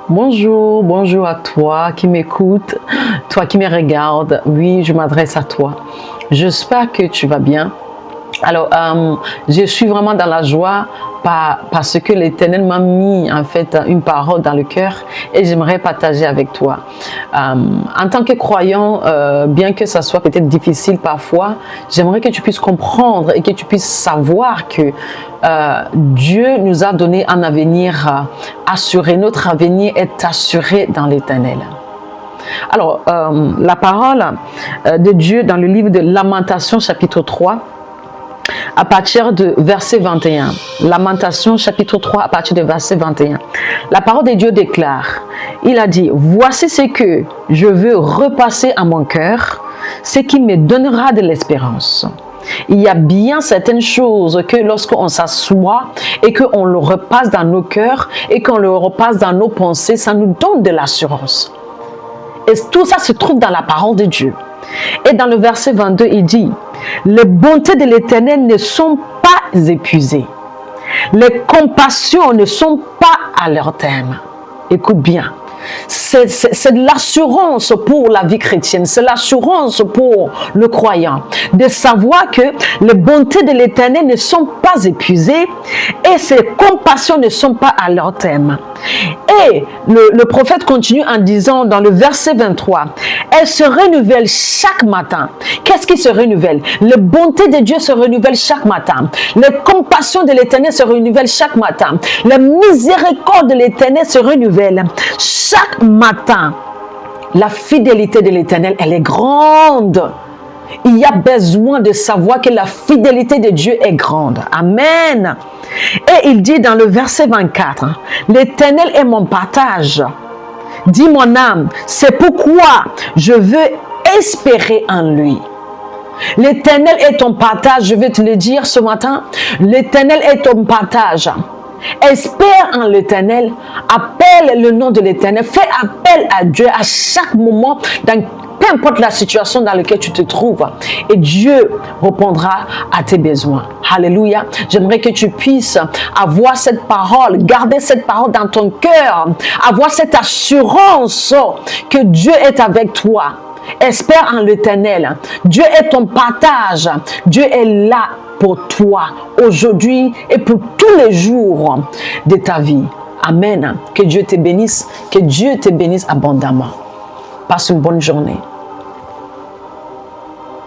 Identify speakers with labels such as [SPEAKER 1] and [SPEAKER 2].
[SPEAKER 1] Bonjour, bonjour à toi qui m'écoute, toi qui me regarde. Oui, je m'adresse à toi. J'espère que tu vas bien. Alors, je suis vraiment dans la joie parce que l'Éternel m'a mis en fait une parole dans le cœur et j'aimerais partager avec toi. En tant que croyant, bien que ça soit peut-être difficile parfois, j'aimerais que tu puisses comprendre et que tu puisses savoir que Dieu nous a donné un avenir assuré. Notre avenir est assuré dans l'Éternel. Alors, la parole de Dieu dans le livre de Lamentations chapitre 3, à partir de verset 21. Lamentation chapitre 3 à partir de verset 21. La parole de Dieu déclare, il a dit, voici ce que je veux repasser à mon cœur, ce qui me donnera de l'espérance. Il y a bien certaines choses que lorsqu'on s'assoit et qu'on le repasse dans nos cœurs et qu'on le repasse dans nos pensées, ça nous donne de l'assurance. Et tout ça se trouve dans la parole de Dieu. Et dans le verset 22, il dit, les bontés de l'Éternel ne sont pas épuisées. Les compassions ne sont pas à leur terme. Écoute bien. C'est de l'assurance pour la vie chrétienne, c'est l'assurance pour le croyant, de savoir que les bontés de l'Éternel ne sont pas épuisées et ses compassions ne sont pas à leur terme. Et le prophète continue en disant dans le verset 23, elle se renouvelle chaque matin. Qu'est-ce qui se renouvelle? Les bontés de Dieu se renouvellent chaque matin. Les compassions de l'Éternel se renouvellent chaque matin. La miséricorde de l'Éternel se renouvelle chaque matin. La fidélité de l'Éternel, elle est grande. Il y a besoin de savoir que la fidélité de Dieu est grande. Amen. Et il dit dans le verset 24, l'Éternel est mon partage. Dis mon âme, c'est pourquoi je veux espérer en lui. L'Éternel est ton partage, je vais te le dire ce matin. L'Éternel est ton partage. Espère en l'Éternel, appelle le nom de l'Éternel, fais appel à Dieu à chaque moment, peu importe la situation dans laquelle tu te trouves, et Dieu répondra à tes besoins. Alléluia. J'aimerais que tu puisses avoir cette parole, garder cette parole dans ton cœur, avoir cette assurance que Dieu est avec toi. Espère en l'Éternel. Dieu est ton partage. Dieu est là pour toi aujourd'hui et pour tous les jours de ta vie. Amen. Que Dieu te bénisse. Que Dieu te bénisse abondamment. Passe une bonne journée.